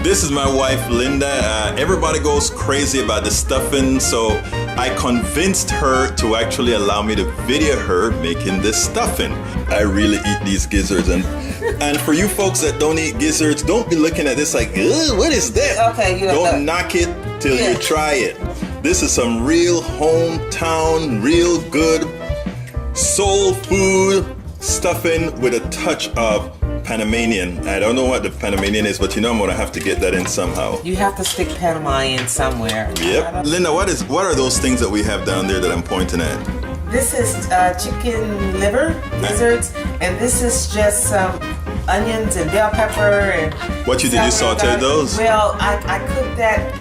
This is my wife, Linda. Everybody goes crazy about the stuffing, so I convinced her to actually allow me to video her making this stuffing. I really eat these gizzards, and for you folks that don't eat gizzards, don't be looking at this like, ugh, what is that? Okay, don't knock it till you try it. This is some real hometown, real good soul food stuffing with a touch of Panamanian. I don't know what the Panamanian is, but you know I'm gonna have to get that in somehow. You have to stick Panama in somewhere. Yep. Linda, what are those things that we have down there that I'm pointing at? This is chicken liver, gizzards, and this is just some onions and bell pepper and. What you did? You sauteed those? Well, I cooked that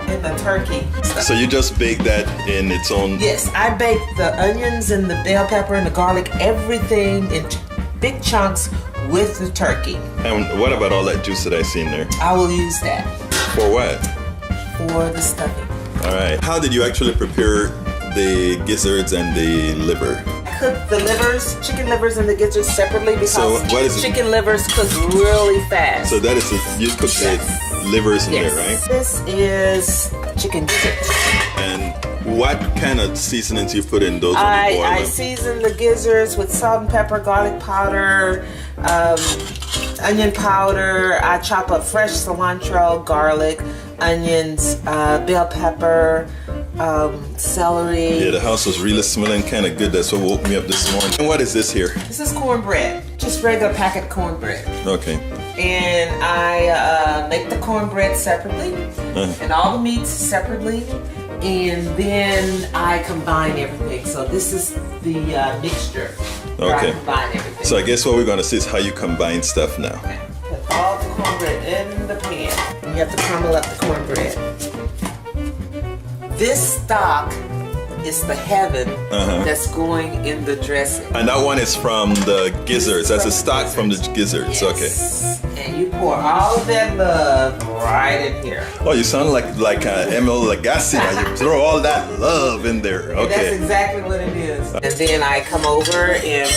in the turkey. So you just bake that in its own? Yes, I bake the onions and the bell pepper and the garlic, everything in big chunks with the turkey. And what about all that juice that I see in there? I will use that. For what? For the stuffing. All right. How did you actually prepare the gizzards and the liver? Cook the livers, chicken livers and the gizzards separately because what is chicken livers cook really fast. So that is you cook the livers in there, right? This is chicken gizzards. And what kind of seasonings you put in those when you boil them? I season the gizzards with salt and pepper, garlic powder, onion powder. I chop up fresh cilantro, garlic, onions, bell pepper, celery. Yeah, the house was really smelling kind of good. That's what woke me up this morning. And what is this here? This is cornbread, just regular packet cornbread. Okay. And I make the cornbread separately and all the meats separately. And then I combine everything. So this is the mixture. Okay. I combine everything. So I guess what we're going to see is how you combine stuff now. Okay. Put all the cornbread in the pan. You have to crumble up the cornbread. This stock is the heaven that's going in the dressing. And that one is from the gizzards. That's a stock from the gizzards. Yes. Okay. And you pour all of that love right in here. Oh, you sound like Emil Lagasse. You throw all that love in there. Okay. And that's exactly what it is. And then I come over and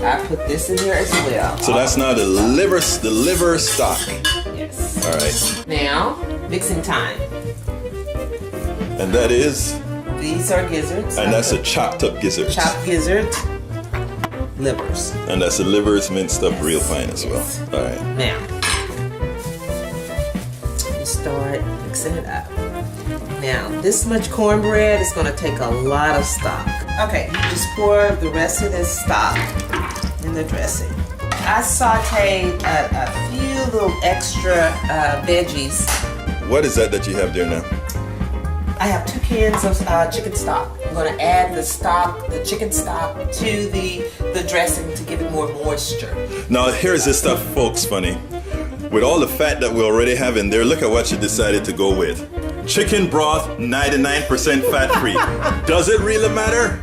I put this in here as well. So that's now the liver stock. Yes. All right. Now, mixing time. And that is? These are gizzards. And that's a chopped up gizzards. Chopped gizzards. Livers. And that's the livers minced up real fine as well. All right. Now, you start mixing it up. Now, this much cornbread is going to take a lot of stock. Okay, you just pour the rest of this stock in the dressing. I sauteed a few little extra veggies. What is that you have there now? I have 2 cans of chicken stock. I'm going to add the chicken stock to the dressing to give it more moisture. Now here's this stuff, folks, funny. With all the fat that we already have in there, look at what you decided to go with. Chicken broth, 99% fat-free. Does it really matter?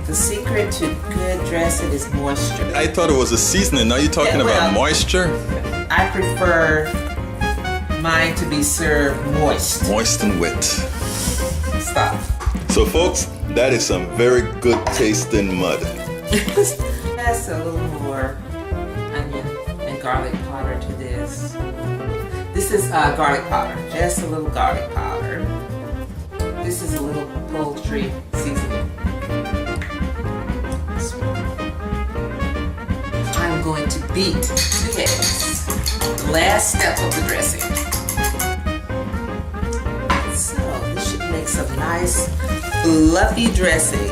The secret to good dressing is moisture. I thought it was a seasoning. Now you're talking about moisture? I prefer mine to be served moist. Moist and wet. Stop. So folks, that is some very good tasting mud. That's a little more onion and garlic powder to this. This is garlic powder, just a little garlic powder. This is a little poultry seasoning. I'm going to beat 2 eggs. The last step of the dressing. So this should make some nice fluffy dressing.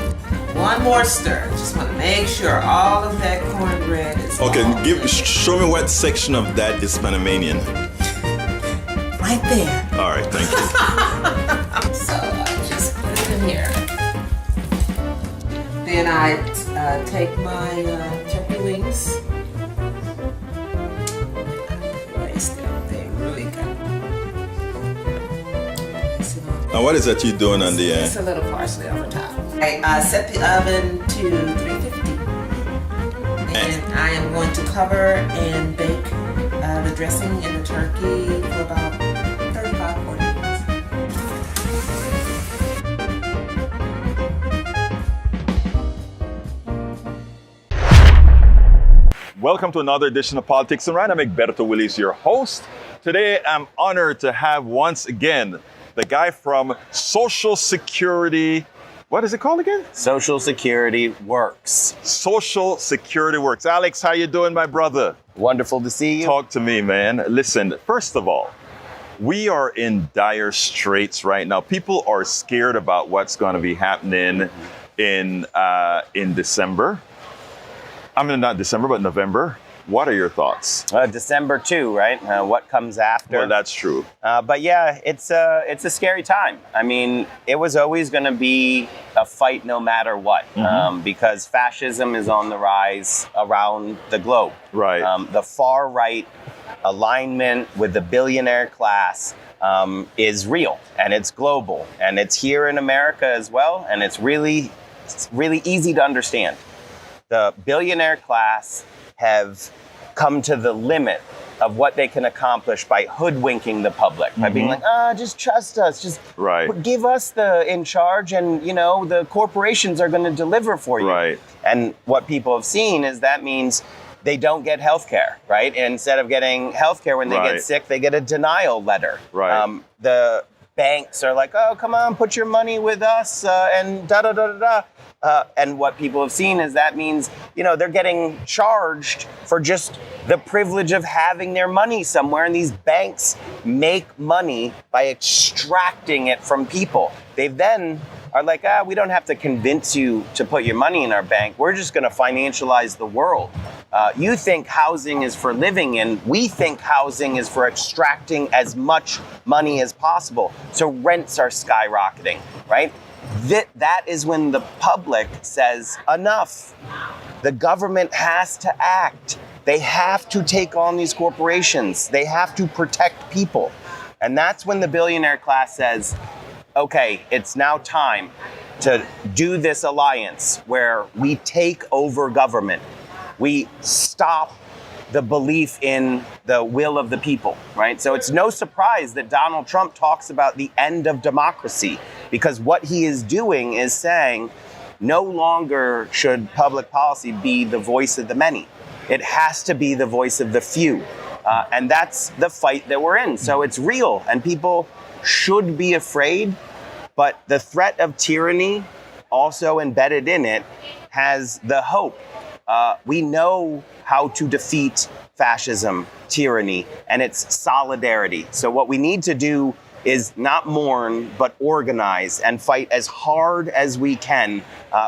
One more stir. Just want to make sure all of that cornbread is Okay, show me what section of that is Panamanian. right there. All right, thank you. So I just put it in here. Then I take my turkey wings. Place them. They really good. Now what is that you're doing on the end? Just a little parsley over top. I set the oven to 350. And I am going to cover and bake the dressing in the turkey for about 35-40 minutes. Welcome to another edition of Politics and Rant. I'm Egberto Willis, your host. Today, I'm honored to have once again the guy from Social Security. What is it called again? Social Security Works. Social Security Works. Alex, how you doing, my brother? Wonderful to see you. Talk to me, man. Listen, first of all, we are in dire straits right now. People are scared about what's going to be happening in December. I mean, not December, but November. What are your thoughts? December 2, right? What comes after? Well, that's true. But yeah, it's a scary time. I mean, it was always going to be a fight no matter what, because fascism is on the rise around the globe. Right. The far right alignment with the billionaire class is real, and it's global, and it's here in America as well, and it's really easy to understand. The billionaire class have come to the limit of what they can accomplish by hoodwinking the public, by being like, just trust us, just give us the in charge, and the corporations are going to deliver for you. Right. And what people have seen is that means they don't get health care, right? And instead of getting health care when they get sick, they get a denial letter. Right. The banks are like, oh, come on, put your money with us, and da-da-da-da-da. And what people have seen is that means, they're getting charged for just the privilege of having their money somewhere. And these banks make money by extracting it from people. They then are like, we don't have to convince you to put your money in our bank. We're just going to financialize the world. You think housing is for living in. We think housing is for extracting as much money as possible. So rents are skyrocketing, right? That is when the public says, enough. The government has to act. They have to take on these corporations. They have to protect people. And that's when the billionaire class says, okay, it's now time to do this alliance where we take over government. We stop the belief in the will of the people, right? So it's no surprise that Donald Trump talks about the end of democracy, because what he is doing is saying no longer should public policy be the voice of the many. It has to be the voice of the few. And that's the fight that we're in. So it's real, and people should be afraid, but the threat of tyranny also embedded in it has the hope. We know how to defeat fascism, tyranny, and its solidarity. So what we need to do is not mourn, but organize and fight as hard as we can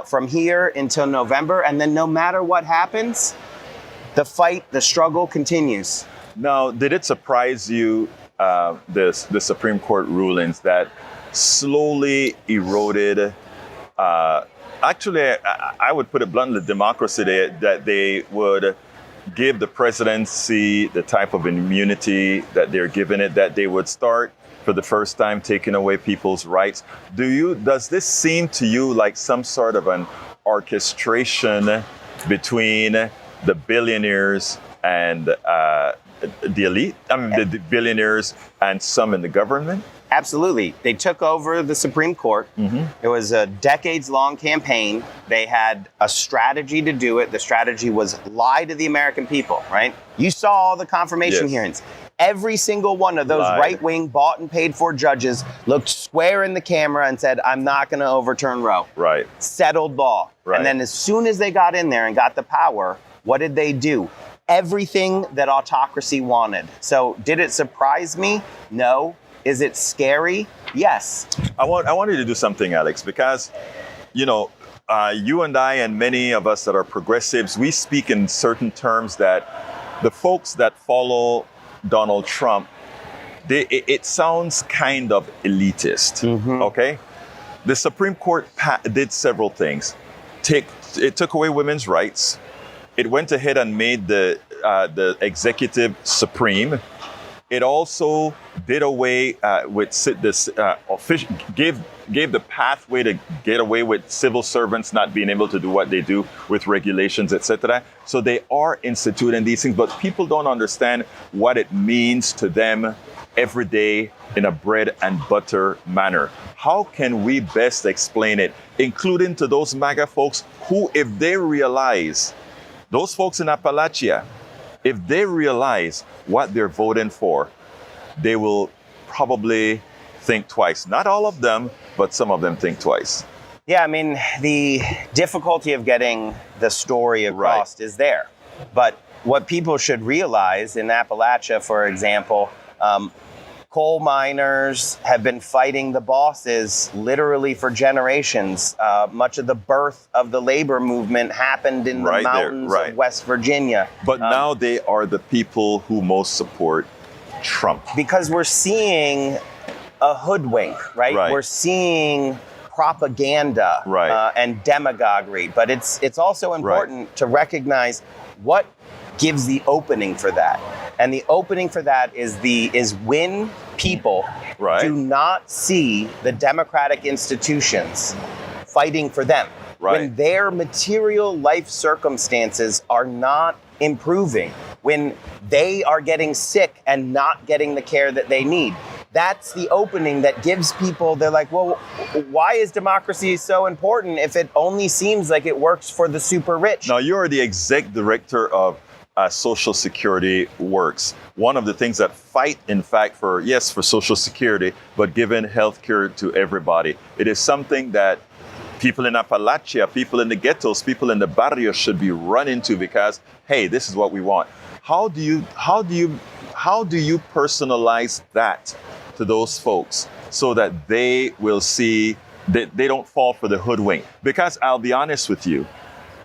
from here until November. And then no matter what happens, the fight, the struggle continues. Now, did it surprise you, the Supreme Court rulings that slowly eroded, actually, I would put it bluntly, democracy, that they would give the presidency the type of immunity that they're giving it, that they would start for the first time taking away people's rights? Does this seem to you like some sort of an orchestration between the billionaires and the elite? I mean, the billionaires and some in the government? Absolutely. They took over the Supreme Court. It was a decades-long campaign. They had a strategy to do it. The strategy was lie to the American people, right? You saw all the confirmation hearings. Every single one of those right-wing, bought and paid for judges looked square in the camera and said, I'm not going to overturn Roe. Right. Settled law. Right. And then as soon as they got in there and got the power, what did they do? Everything that autocracy wanted. So did it surprise me? No. Is it scary? Yes. I want you to do something, Alex, because, you and I and many of us that are progressives, we speak in certain terms that the folks that follow Donald Trump, it sounds kind of elitist, okay? The Supreme Court did several things. It took away women's rights. It went ahead and made the executive supreme. It also did away with this gave the pathway to get away with civil servants not being able to do what they do with regulations, etc. So they are instituting these things, but people don't understand what it means to them every day in a bread and butter manner. How can we best explain it, including to those MAGA folks who, if they realize Those folks in Appalachia, if they realize what they're voting for, they will probably think twice. Not all of them, but some of them think twice. Yeah, I mean, the difficulty of getting the story across is there. But what people should realize in Appalachia, for example, coal miners have been fighting the bosses literally for generations. Much of the birth of the labor movement happened in the mountains of West Virginia. But now they are the people who most support Trump. Because we're seeing a hoodwink, right? We're seeing propaganda and demagoguery. But it's also important to recognize what gives the opening for that. And the opening for that is when people do not see the democratic institutions fighting for them. When their material life circumstances are not improving, when they are getting sick and not getting the care that they need. That's the opening that gives people, they're like, well, why is democracy so important if it only seems like it works for the super rich? Now, you're the exec director of Social Security Works. One of the things that fight, in fact, for Social Security, but giving health care to everybody. It is something that people in Appalachia, people in the ghettos, people in the barrios should be running to because, hey, this is what we want. How do you personalize that to those folks so that they will see that they don't fall for the hoodwink? Because I'll be honest with you,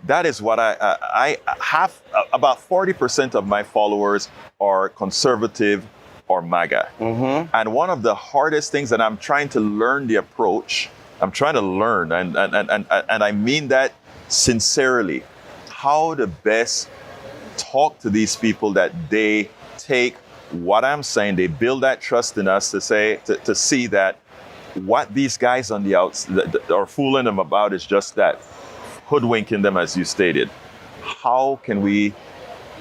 that is what I have. About 40% of my followers are conservative or MAGA. Mm-hmm. And one of the hardest things that I'm trying to learn the approach, I'm trying to learn, and I mean that sincerely, how to best talk to these people that they take what I'm saying, they build that trust in us to see that what these guys on the outside are fooling them about is just that, hoodwinking them, as you stated. How can we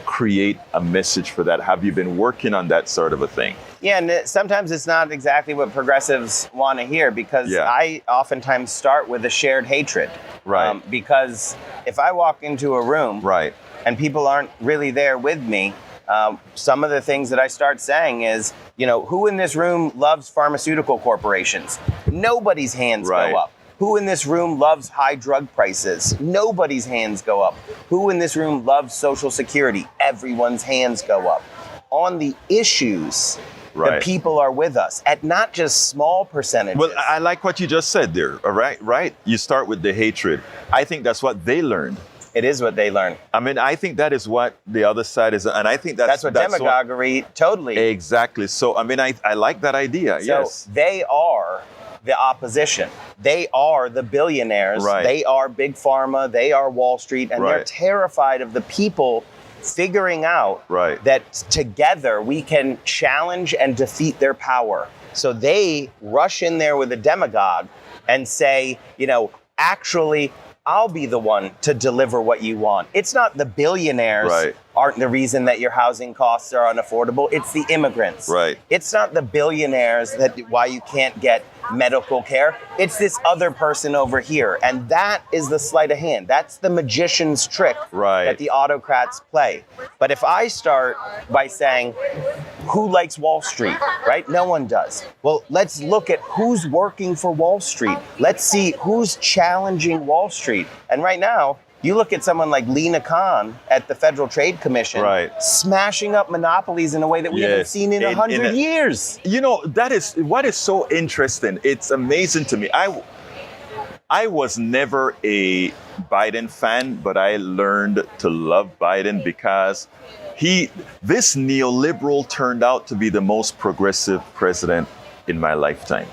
create a message for that? Have you been working on that sort of a thing? Yeah, and sometimes it's not exactly what progressives want to hear because I oftentimes start with a shared hatred. Because if I walk into a room and people aren't really there with me, some of the things that I start saying is, who in this room loves pharmaceutical corporations? Nobody's hands go up. Who in this room loves high drug prices? Nobody's hands go up. Who in this room loves Social Security? Everyone's hands go up. On the issues, the people are with us at not just small percentages. Well, I like what you just said there, all right? You start with the hatred. I think that's what they learned. It is what they learn. I mean, I think that is what the other side is, and I think that's what demagoguery totally. Exactly. So, I mean, I like that idea. So they are the opposition. They are the billionaires. They are Big Pharma. They are Wall Street, and they're terrified of the people figuring out that together we can challenge and defeat their power. So they rush in there with a demagogue and say, actually, I'll be the one to deliver what you want. It's not the billionaires aren't the reason that your housing costs are unaffordable. It's the immigrants. It's not the billionaires why you can't get medical care. It's this other person over here. And that is the sleight of hand. That's the magician's trick that the autocrats play. But if I start by saying, who likes Wall Street, No one does. Well, let's look at who's working for Wall Street. Let's see who's challenging Wall Street. And right now, you look at someone like Lena Khan at the Federal Trade Commission, smashing up monopolies in a way that we haven't seen in 100 years. That is what is so interesting. It's amazing to me. I was never a Biden fan, but I learned to love Biden because this neoliberal turned out to be the most progressive president in my lifetime.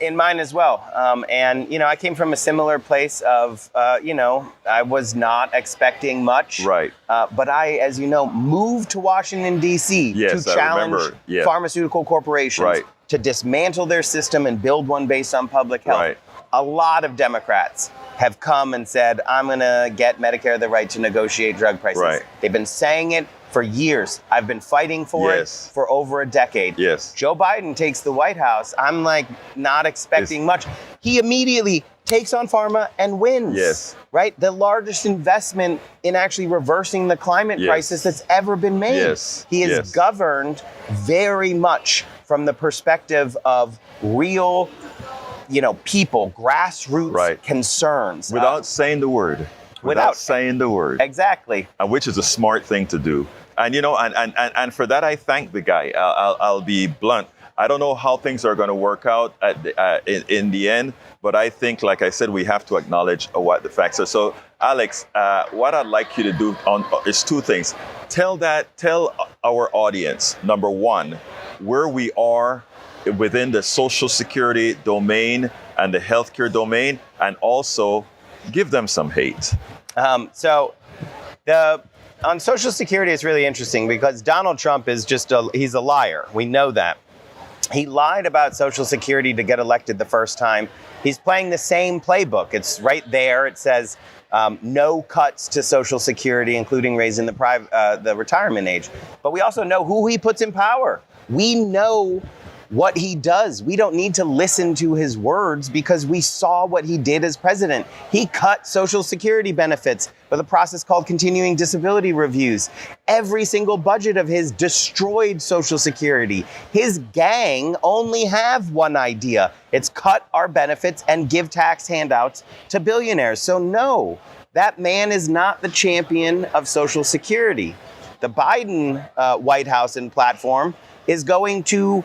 In mine as well. And I came from a similar place of, I was not expecting much. But I, as you know, moved to Washington, D.C. to challenge pharmaceutical corporations, to dismantle their system and build one based on public health. A lot of Democrats have come and said, I'm going to get Medicare the right to negotiate drug prices. They've been saying it for years. I've been fighting for it for over a decade. Joe Biden takes the White House. I'm not expecting much. He immediately takes on pharma and wins. Yes. Right? The largest investment in actually reversing the climate crisis that's ever been made. Yes. He is governed very much from the perspective of real, people, grassroots concerns. Without saying the word. Without saying the word. Exactly. Which is a smart thing to do. And, and for that, I thank the guy. I'll be blunt. I don't know how things are going to work out in the end, but I think, like I said, we have to acknowledge what the facts are. So, Alex, what I'd like you to do is two things. Tell our audience, number one, where we are within the Social Security domain and the healthcare domain, and also give them some hate. On Social Security, it's really interesting because Donald Trump is he's a liar. We know that. He lied about Social Security to get elected the first time. He's playing the same playbook. It's right there. It says no cuts to Social Security, including raising the retirement age. But we also know who he puts in power. We know what he does. We don't need to listen to his words because we saw what he did as president. He cut Social Security benefits with a process called continuing disability reviews. Every single budget of his destroyed Social Security. His gang only have one idea. It's cut our benefits and give tax handouts to billionaires. So no, that man is not the champion of Social Security. The Biden White House and platform is going to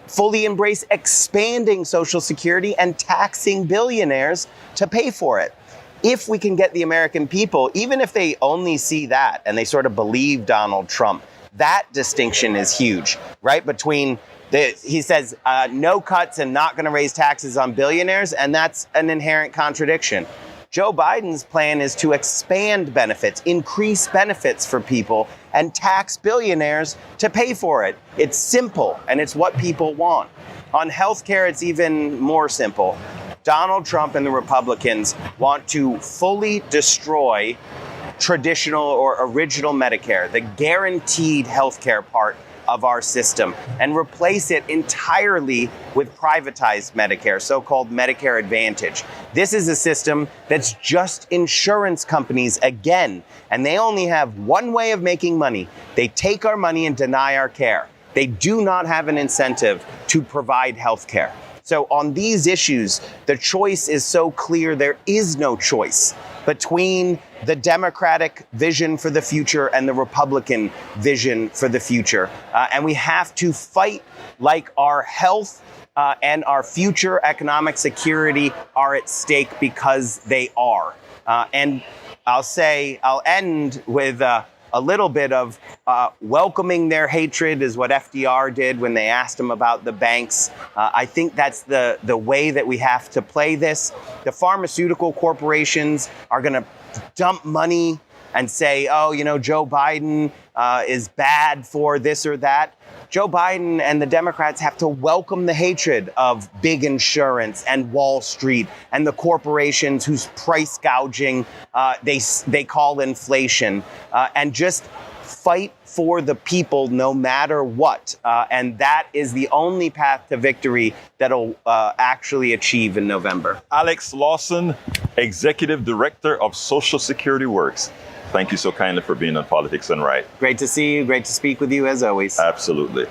fully embrace expanding Social Security and taxing billionaires to pay for it. If we can get the American people, even if they only see that and they sort of believe Donald Trump, that distinction is huge, right? He says no cuts and not going to raise taxes on billionaires, and that's an inherent contradiction. Joe Biden's plan is to expand benefits, increase benefits for people, and tax billionaires to pay for it. It's simple, and it's what people want. On healthcare, it's even more simple. Donald Trump and the Republicans want to fully destroy traditional or original Medicare, the guaranteed healthcare part of our system, and replace it entirely with privatized Medicare, so-called Medicare Advantage. This is a system that's just insurance companies again, and they only have one way of making money. They take our money and deny our care. They do not have an incentive to provide health care. So on these issues, the choice is so clear, there is no choice between the Democratic vision for the future and the Republican vision for the future. And we have to fight like our health and our future economic security are at stake, because they are. And I'll end with a little bit of welcoming their hatred is what FDR did when they asked him about the banks. I think that's the way that we have to play this. The pharmaceutical corporations are going to dump money and say, Joe Biden is bad for this or that. Joe Biden and the Democrats have to welcome the hatred of big insurance and Wall Street and the corporations whose price gouging they call inflation, and just fight for the people no matter what. And that is the only path to victory that'll actually achieve in November. Alex Lawson, Executive Director of Social Security Works. Thank you so kindly for being on Politics and Right. Great to see you. Great to speak with you as always. Absolutely.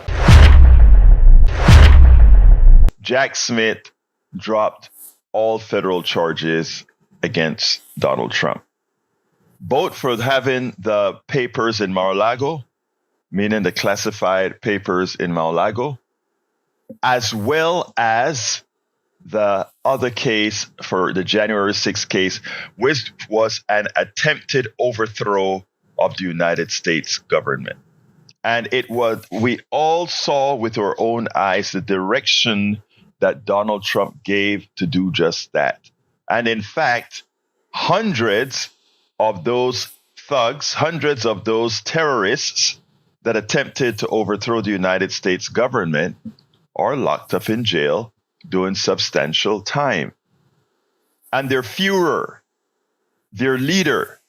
Jack Smith dropped all federal charges against Donald Trump, both for having the papers in Mar-a-Lago, meaning the classified papers in Mar-a-Lago, as well as the other case for the January 6th case, which was an attempted overthrow of the United States government. And we all saw with our own eyes the direction that Donald Trump gave to do just that. And in fact, hundreds of those thugs, hundreds of those terrorists that attempted to overthrow the United States government are locked up in jail doing substantial time. And their Führer, their leader,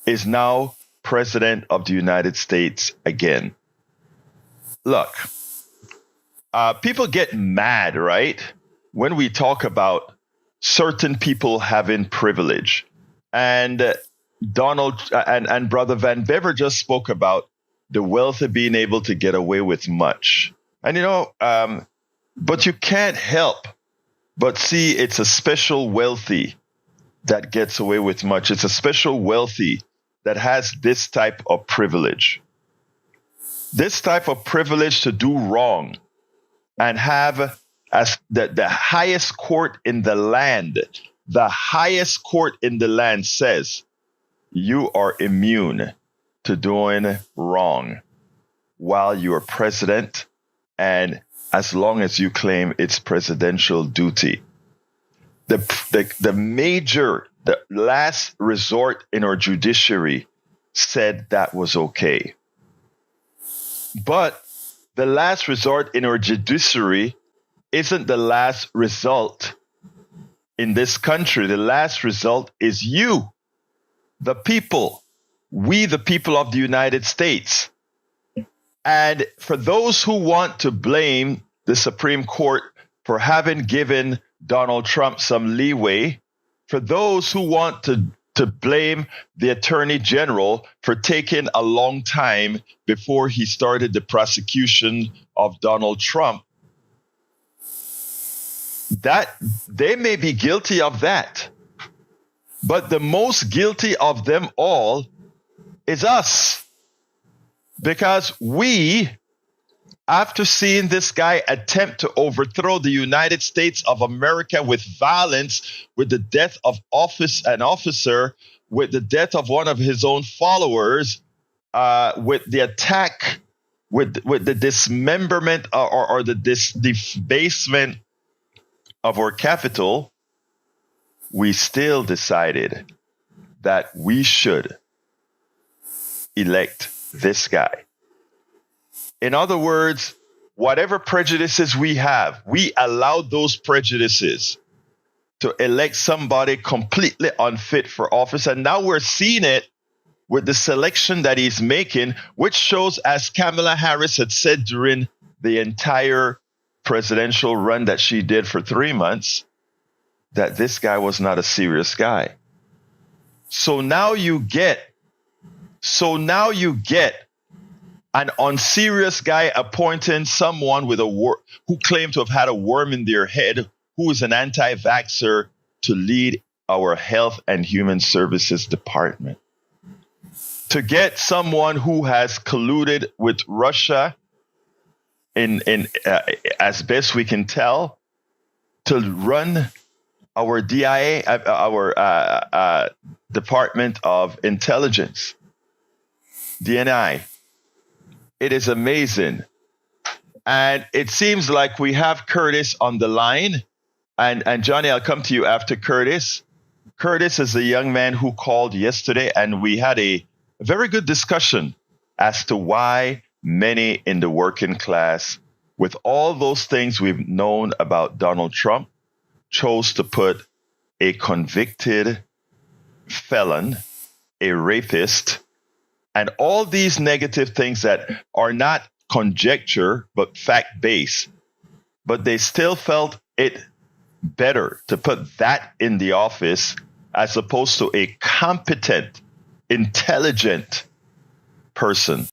is now president of the United States again. Look, people get mad, right, when we talk about certain people having privilege. And Donald and Brother Van Bever just spoke about the wealthy being able to get away with much. And but you can't help but see it's a special wealthy that gets away with much. It's a special wealthy that has this type of privilege. This type of privilege to do wrong and have as the highest court in the land, says you are immune to doing wrong while you are president, and as long as you claim it's presidential duty. The last resort in our judiciary said that was okay. But the last resort in our judiciary isn't the last result in this country. The last result is you, the people, we, the people of the United States. And for those who want to blame the Supreme Court for having given Donald Trump some leeway, for those who want to blame the Attorney General for taking a long time before he started the prosecution of Donald Trump, that they may be guilty of that. But the most guilty of them all is us. Because we, after seeing this guy attempt to overthrow the United States of America with violence, with the death of an officer, with the death of one of his own followers, with the attack, with the dismemberment or the debasement of our capital, we still decided that we should elect this guy. In other words, whatever prejudices we have, we allowed those prejudices to elect somebody completely unfit for office. And now we're seeing it with the selection that he's making, which shows, as Kamala Harris had said during the entire presidential run that she did for 3 months, that this guy was not a serious guy. So now you get an unserious guy appointing someone with who claimed to have had a worm in their head, who is an anti-vaxxer, to lead our Health and Human Services Department. To get someone who has colluded with Russia, as best we can tell, to run our DIA, our Department of Intelligence, DNI. It is amazing. And it seems like we have Curtis on the line. And Johnny, I'll come to you after Curtis. Curtis is a young man who called yesterday, and we had a very good discussion as to why many in the working class, with all those things we've known about Donald Trump, chose to put a convicted felon, a rapist, and all these negative things that are not conjecture, but fact-based. But they still felt it better to put that in the office as opposed to a competent, intelligent person.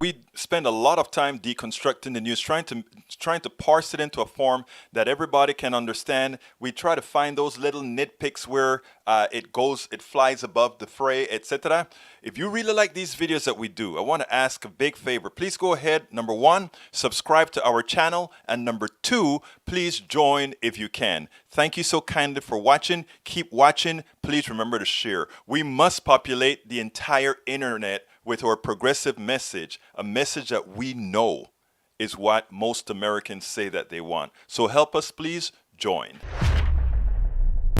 We spend a lot of time deconstructing the news, trying to parse it into a form that everybody can understand. We try to find those little nitpicks where it flies above the fray, etc. If you really like these videos that we do, I want to ask a big favor. Please go ahead. Number 1, subscribe to our channel. And number 2, please join if you can. Thank you so kindly for watching. Keep watching. Please remember to share. We must populate the entire internet with our progressive message, a message that we know is what most Americans say that they want. So help us, please join.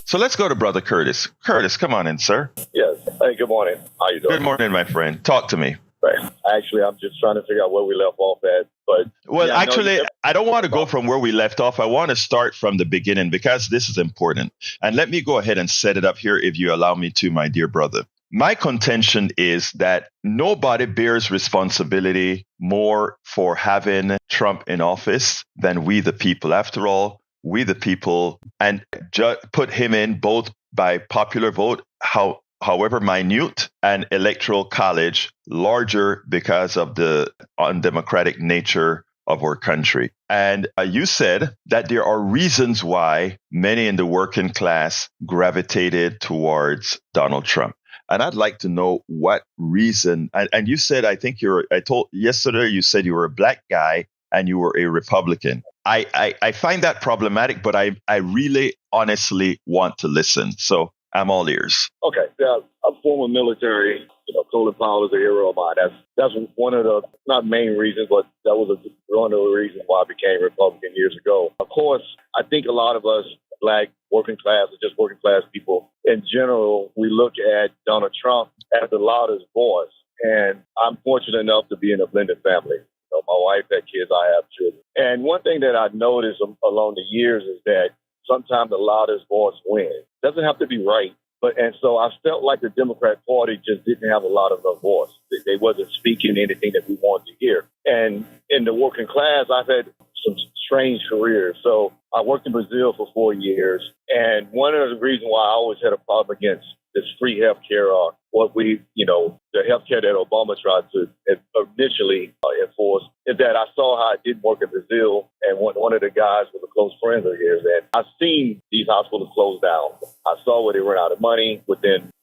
So let's go to Brother Curtis. Curtis, come on in, sir. Yes. Hey, good morning. How you doing? Good morning, my friend. Talk to me. Right. Actually, I'm just trying to figure out where we left off at. But well, yeah, actually, I don't want to go from where we left off. I want to start from the beginning because this is important. And let me go ahead and set it up here if you allow me to, my dear brother. My contention is that nobody bears responsibility more for having Trump in office than we, the people. After all, We the People, and put him in both by popular vote, however minute, and electoral college, larger because of the undemocratic nature of our country. And you said that there are reasons why many in the working class gravitated towards Donald Trump. And I'd like to know what reason. And you said, yesterday you said you were a black guy and you were a Republican. I find that problematic, but I really honestly want to listen. So I'm all ears. Okay. Yeah, I'm former military. Colin Powell is a hero of mine. That's one of the, not main reasons, but that was one of the reasons why I became Republican years ago. Of course, I think a lot of us, black, working class, or just working class people in general, we look at Donald Trump as the loudest voice. And I'm fortunate enough to be in a blended family. My wife had kids, I have children. And one thing that I've noticed along the years is that sometimes the loudest voice wins. Doesn't have to be right. And so I felt like the Democrat Party just didn't have a lot of enough voice. They wasn't speaking anything that we wanted to hear. And in the working class, I've had some strange careers. So I worked in Brazil for 4 years. And one of the reasons why I always had a problem against this free health care, the health care that Obama tried to initially enforce, is that I saw how it didn't work in Brazil. And one of the guys was a close friend of his. And I've seen these hospitals close down. I saw where they ran out of money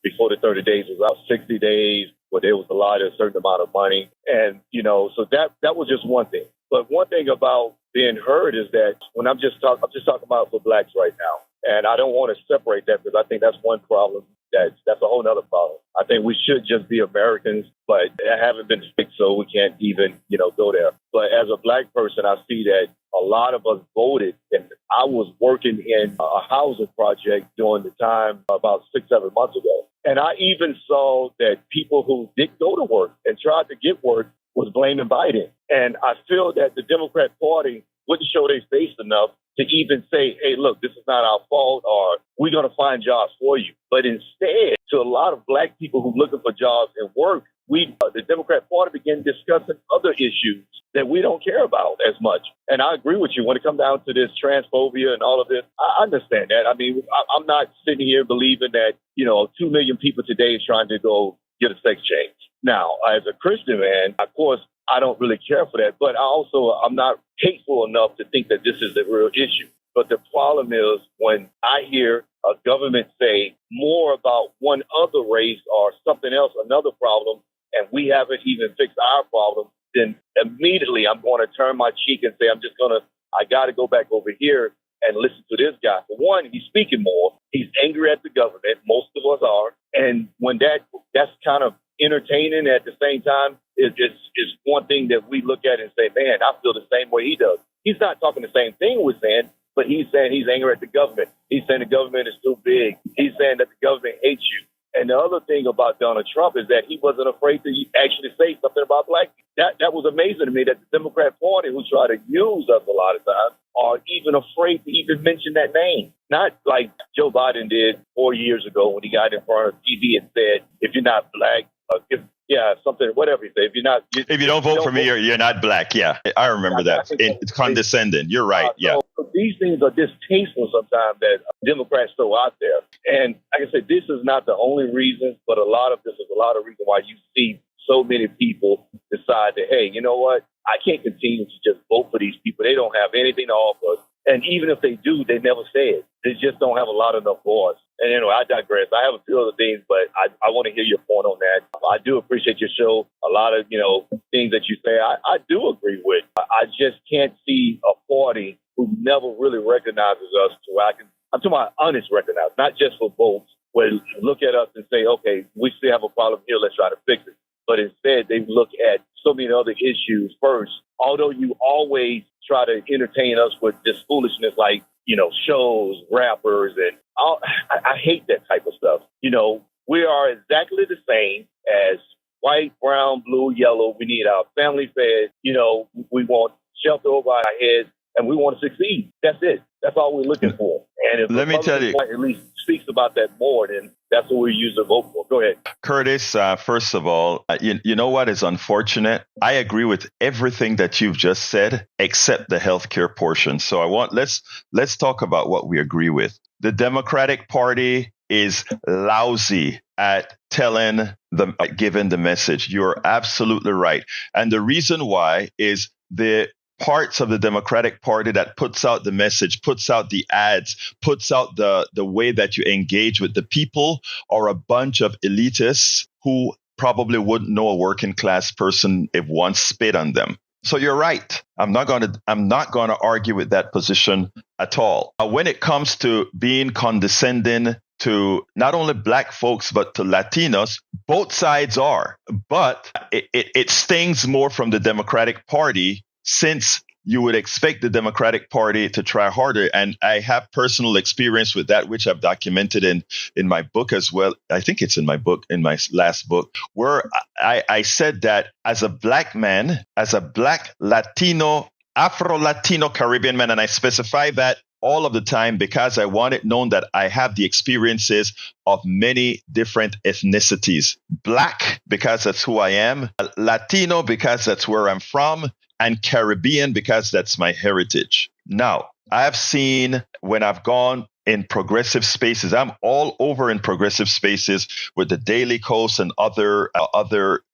before the 30 days was out, 60 days, where they was allotted a certain amount of money. And, so that was just one thing. But one thing about being heard is that when I'm just talking about for blacks right now. And I don't want to separate that because I think that's one problem. That's a whole nother problem. I think we should just be Americans, but that haven't been fixed, so we can't even, go there. But as a black person, I see that a lot of us voted, and I was working in a housing project during the time about 6-7 months ago. And I even saw that people who didn't go to work and tried to get work was blaming Biden. And I feel that the Democrat Party wouldn't show their face enough to even say, hey, look, this is not our fault, or we're going to find jobs for you. But instead, to a lot of black people who are looking for jobs and work, the Democrat Party began discussing other issues that we don't care about as much. And I agree with you when it comes down to this transphobia and all of this. I understand that. I mean, I'm not sitting here believing that, 2 million people today is trying to go get a sex change. Now, as a Christian man, of course, I don't really care for that. But I'm not hateful enough to think that this is a real issue. But the problem is when I hear a government say more about one other race or something else, another problem, and we haven't even fixed our problem, then immediately I'm going to turn my cheek and say, I got to go back over here and listen to this guy. For one, he's speaking more. He's angry at the government. Most of us are. And when that's kind of entertaining at the same time, it's one thing that we look at and say, man, I feel the same way he does. He's not talking the same thing we're saying, but he's saying he's angry at the government. He's saying the government is too big. He's saying that the government hates you. And the other thing about Donald Trump is that he wasn't afraid to actually say something about black people. That was amazing to me, that the Democrat Party, who try to use us a lot of times, are even afraid to even mention that name. Not like Joe Biden did 4 years ago when he got in front of TV and said, if you're not black, whatever he said. If you don't vote for me, you're not black. Yeah, I remember that. It's condescending. You're right. Yeah. So these things are distasteful sometimes that Democrats throw out there. And like I said, this is not the only reason, but a lot of reason why you see so many people decide that, hey, you know what? I can't continue to just vote for these people. They don't have anything to offer. And even if they do, they never say it. They just don't have a lot of enough voice. And anyway, I digress. I have a few other things, but I want to hear your point on that. I do appreciate your show. A lot of, things that you say, I do agree with. I just can't see a party who never really recognizes us I'm talking about honest recognize, not just for votes, where look at us and say, okay, we still have a problem here. Let's try to fix it. But instead, they look at so many other issues first. Although you always try to entertain us with this foolishness like, shows, rappers, and I hate that type of stuff. We are exactly the same as white, brown, blue, yellow. We need our family fed. We want shelter over our heads, and we want to succeed. That's it. That's all we're looking for. And if let me tell you, at least speaks about that more, then that's what we usually vote for. Go ahead. Curtis, first of all, you know what is unfortunate? I agree with everything that you've just said, except the healthcare portion. So let's talk about what we agree with. The Democratic Party is lousy at giving the message. You're absolutely right. And the reason why is the parts of the Democratic Party that puts out the message, puts out the ads, puts out the way that you engage with the people are a bunch of elitists who probably wouldn't know a working class person if one spit on them. So you're right. I'm not going to argue with that position at all. When it comes to being condescending to not only black folks, but to Latinos, both sides are. But it stings more from the Democratic Party, since you would expect the Democratic Party to try harder. And I have personal experience with that, which I've documented in my book as well. I think it's in my book, in my last book, where I said that as a black man, as a black Latino, Afro-Latino Caribbean man, and I specify that all of the time because I want it known that I have the experiences of many different ethnicities. Black, because that's who I am. Latino, because that's where I'm from. And Caribbean, because that's my heritage. Now, I've seen when I've gone in progressive spaces, I'm all over in progressive spaces with the Daily Kos and other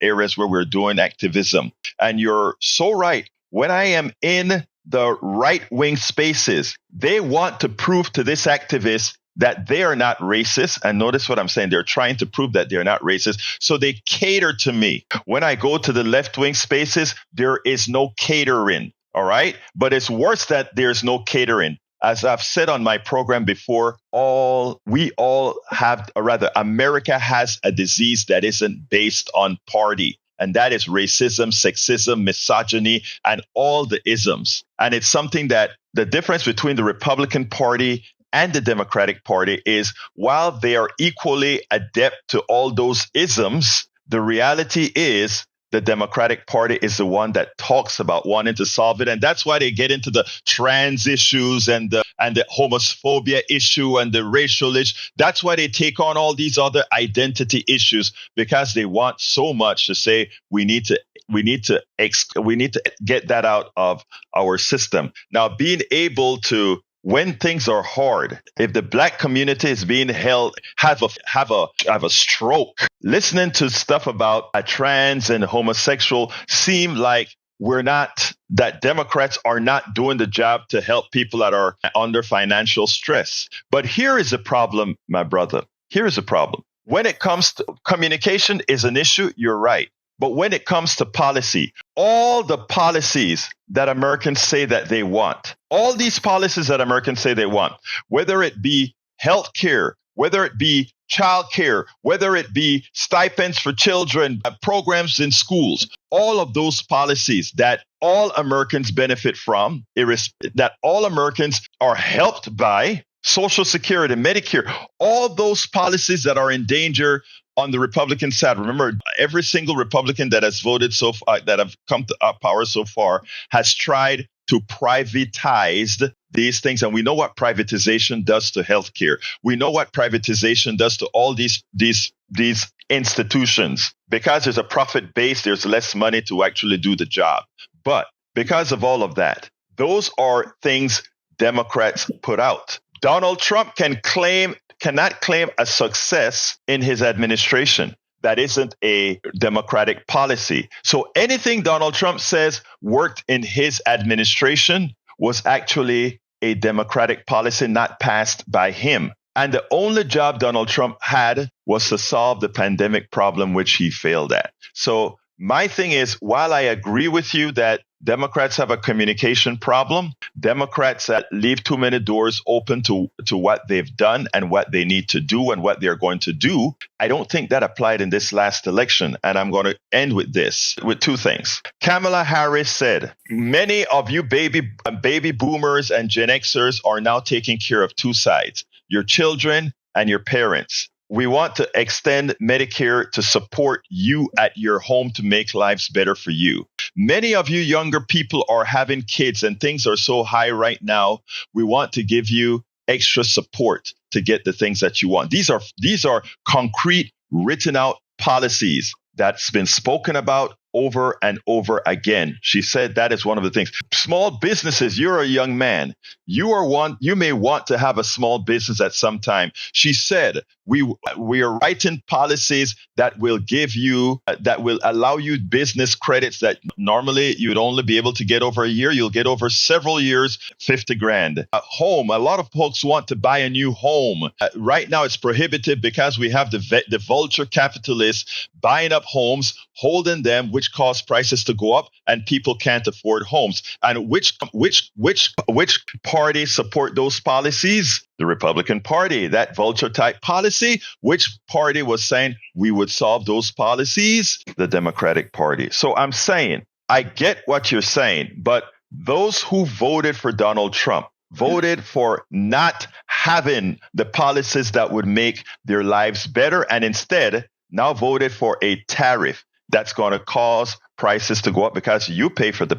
areas where we're doing activism. And you're so right. When I am in the right-wing spaces, they want to prove to this activist that they are not racist. And notice what I'm saying. They're trying to prove that they're not racist. So they cater to me. When I go to the left-wing spaces, there is no catering. All right. But it's worse that there's no catering. As I've said on my program before, America has a disease that isn't based on party. And that is racism, sexism, misogyny, and all the isms. And it's something that the difference between the Republican Party and the Democratic Party is, while they are equally adept to all those isms, the reality is the Democratic Party is the one that talks about wanting to solve it. And that's why they get into the trans issues and the homophobia issue and the racial issue. That's why they take on all these other identity issues, because they want so much to say we need to get that out of our system. Now, being able to, when things are hard, if the black community is being held, have a stroke, listening to stuff about a trans and homosexual seem like that Democrats are not doing the job to help people that are under financial stress. But here is a problem, my brother. Here is a problem. When it comes to communication is an issue, you're right. But when it comes to policy, all the policies that Americans say that they want, all these policies that Americans say they want, whether it be health care, whether it be child care, whether it be stipends for children, programs in schools, all of those policies that all Americans benefit from, that all Americans are helped by, Social Security, Medicare, all those policies that are in danger on the Republican side. Remember, every single Republican that has voted so far, that have come to power so far, has tried to privatize these things. And we know what privatization does to healthcare. We know what privatization does to all these institutions. Because there's a profit base, there's less money to actually do the job. But because of all of that, those are things Democrats put out. Donald Trump cannot claim a success in his administration. That isn't a Democratic policy. So anything Donald Trump says worked in his administration was actually a Democratic policy, not passed by him. And the only job Donald Trump had was to solve the pandemic problem, which he failed at. So my thing is, while I agree with you that Democrats have a communication problem, Democrats that leave too many doors open to what they've done and what they need to do and what they're going to do, I don't think that applied in this last election. And I'm going to end with this, with two things. Kamala Harris said, many of you baby boomers and Gen Xers are now taking care of two sides, your children and your parents. We want to extend Medicare to support you at your home to make lives better for you. Many of you younger people are having kids and things are so high right now. We want to give you extra support to get the things that you want. These are concrete, written out policies that's been spoken about over and over again. She said that is one of the things. Small businesses, you're a young man. You may want to have a small business at some time. She said, we are writing policies that will give you, that will allow you business credits that normally you'd only be able to get over a year. You'll get over several years, 50 grand. A home, a lot of folks want to buy a new home. Right now it's prohibitive because we have the vulture capitalists buying up homes, holding them, which cause prices to go up, and people can't afford homes. And which party support those policies? The Republican Party. That vulture type policy. Which party was saying we would solve those policies? The Democratic Party. So I'm saying, I get what you're saying, but those who voted for Donald Trump voted for not having the policies that would make their lives better, and instead now voted for a tariff that's going to cause prices to go up because you pay for the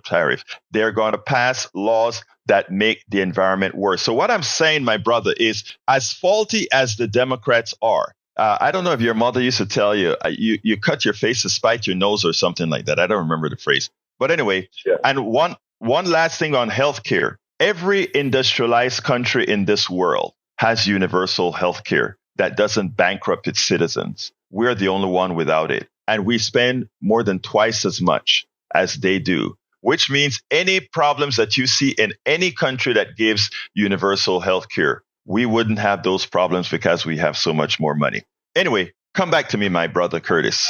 tariff. They're going to pass laws that make the environment worse. So what I'm saying, my brother, is as faulty as the Democrats are, I don't know if your mother used to tell you, you cut your face to spite your nose or something like that. I don't remember the phrase. But anyway, yeah. And one last thing on healthcare. Every industrialized country in this world has universal healthcare that doesn't bankrupt its citizens. We're the only one without it. And we spend more than twice as much as they do, which means any problems that you see in any country that gives universal health care, we wouldn't have those problems because we have so much more money. Anyway, come back to me, my brother Curtis.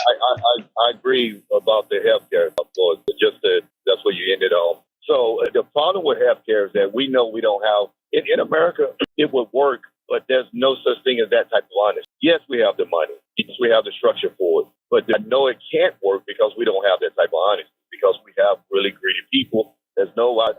I agree about the health care, of course. That's what you ended on. So the problem with health care is that we know we don't have, in America, it would work, but there's no such thing as that type of honesty. Yes, we have the money. Yes, we have the structure for it. But I know it can't work because we don't have that type of honesty, because we have really greedy people. There's nowhere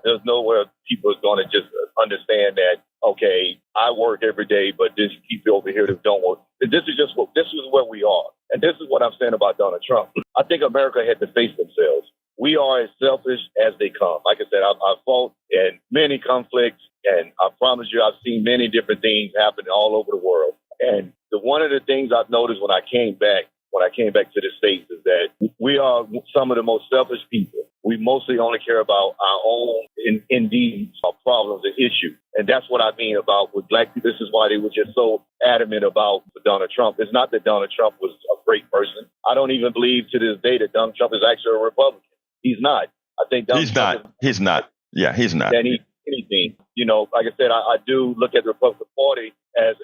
people are going to just understand that, okay, I work every day, but there's people over here that don't work. This is where we are. And this is what I'm saying about Donald Trump. I think America had to face themselves. We are as selfish as they come. Like I said, I've fought in many conflicts, and I promise you I've seen many different things happen all over the world. And one of the things I've noticed when I came back to the States is that we are some of the most selfish people. We mostly only care about our own indeed problems and issues. And that's what I mean about with black people. This is why they were just so adamant about Donald Trump. It's not that Donald Trump was a great person. I don't even believe to this day that Donald Trump is actually a Republican. He's not. I think Donald Trump he's not. Yeah, he's not. Anything. You know, like I said, I do look at the Republican Party as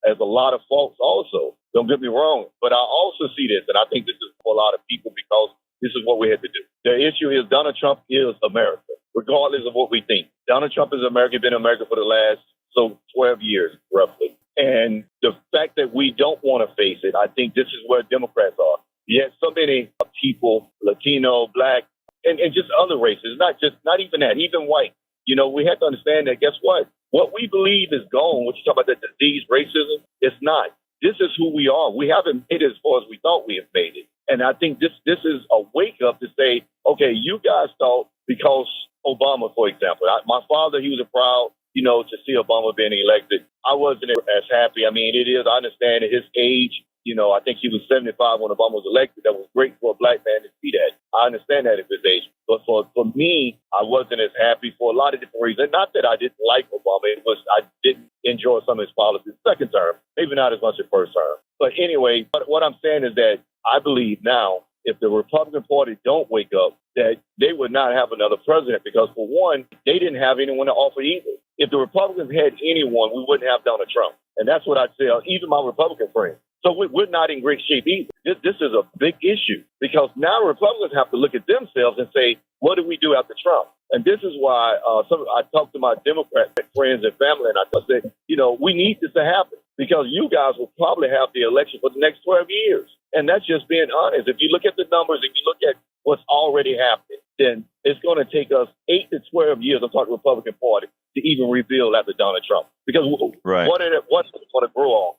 a lot of faults also. Don't get me wrong. But I also see this, and I think this is for a lot of people because this is what we had to do. The issue is Donald Trump is America, regardless of what we think. Donald Trump is America, been in America for the last 12 years, roughly. And the fact that we don't want to face it, I think this is where Democrats are. Yet so many people, Latino, Black, and just other races, not even that, even white. You know, we have to understand that, guess what? What we believe is gone. When you talk about that disease, racism, it's not. This is who we are. We haven't made it as far as we thought we have made it. And I think this is a wake up to say, okay, you guys thought because Obama, for example, my father, he was proud, to see Obama being elected. I wasn't as happy. I mean, it is, I understand at his age, I think he was 75 when Obama was elected. That was great for a black man to see that. I understand that at his age. But for me, I wasn't as happy for a lot of different reasons. Not that I didn't like Obama. It was I didn't enjoy some of his policies second term, maybe not as much as first term. But anyway, what I'm saying is that I believe now if the Republican Party don't wake up, that they would not have another president because, for one, they didn't have anyone to offer either. If the Republicans had anyone, we wouldn't have Donald Trump. And that's what I tell even my Republican friends. So we're not in great shape either. This is a big issue because now Republicans have to look at themselves and say, what do we do after Trump? And this is why I talked to my Democrat friends and family, and I said, we need this to happen because you guys will probably have the election for the next 12 years. And that's just being honest. If you look at the numbers, if you look at what's already happened, then it's going to take us 8 to 12 years, I'm talking Republican Party, to even rebuild after Donald Trump. Because what's it going to grow on?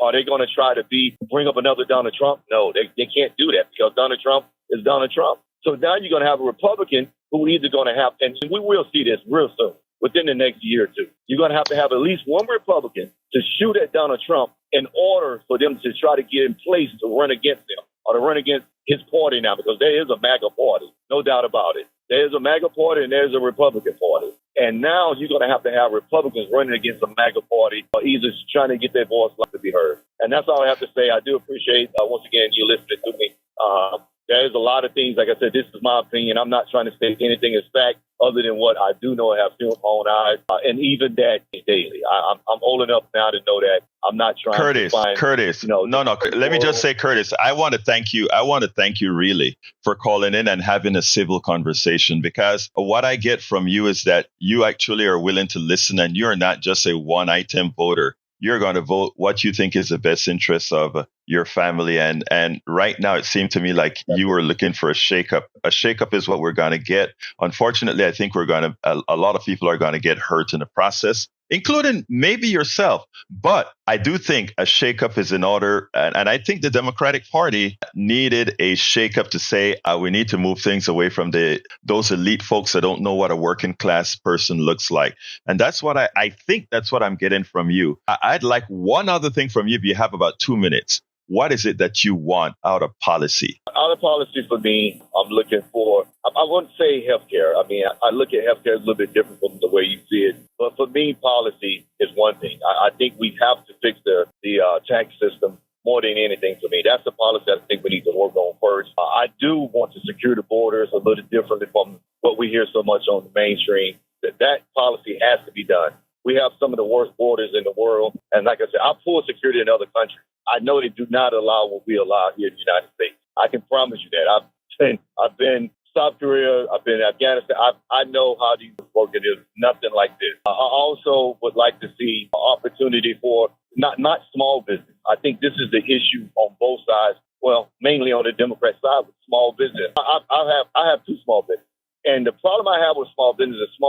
Are they going to try to bring up another Donald Trump? No, they can't do that because Donald Trump is Donald Trump. So now you're going to have a Republican who either going to have, and we will see this real soon. within the next year or two. You're going to have at least one Republican to shoot at Donald Trump in order for them to try to get in place to run against him or to run against his party now, because there is a MAGA party, no doubt about it. There's a MAGA party and there's a Republican party. And now you're going to have Republicans running against a MAGA party or either trying to get their voice to be heard. And that's all I have to say. I do appreciate, once again, you listening to me. There's a lot of things, like I said, this is my opinion. I'm not trying to say anything as fact other than what I do know and have seen with my own eyes. And even that daily. I'm old enough now to know that I'm not trying to find... Curtis, no. Let me just say, Curtis, I want to thank you. I want to thank you really for calling in and having a civil conversation, because what I get from you is that you actually are willing to listen and you're not just a one-item voter. You're going to vote what you think is the best interest of your family. And right now, it seemed to me like you were looking for a shakeup. A shakeup is what we're going to get. Unfortunately, I think a lot of people are going to get hurt in the process, including maybe yourself. But I do think a shakeup is in order. And I think the Democratic Party needed a shakeup to say, we need to move things away from those elite folks that don't know what a working class person looks like. And that's what I think that's what I'm getting from you. I'd like one other thing from you if you have about 2 minutes. What is it that you want out of policy? Out of policy for me, I'm looking for, I wouldn't say healthcare. I mean, I look at healthcare a little bit different from the way you see it. But for me, policy is one thing. I think we have to fix the tax system more than anything for me. That's the policy I think we need to work on first. I do want to secure the borders a little differently from what we hear so much on the mainstream. That policy has to be done. We have some of the worst borders in the world. And like I said, I pull security in other countries. I know they do not allow what we allow here in the United States. I can promise you that. I've been South Korea. I've been Afghanistan. I know how these work. It is nothing like this. I also would like to see an opportunity for not small business. I think this is the issue on both sides. Well, mainly on the Democrat side with small business. I have two small businesses. And the problem I have with small business is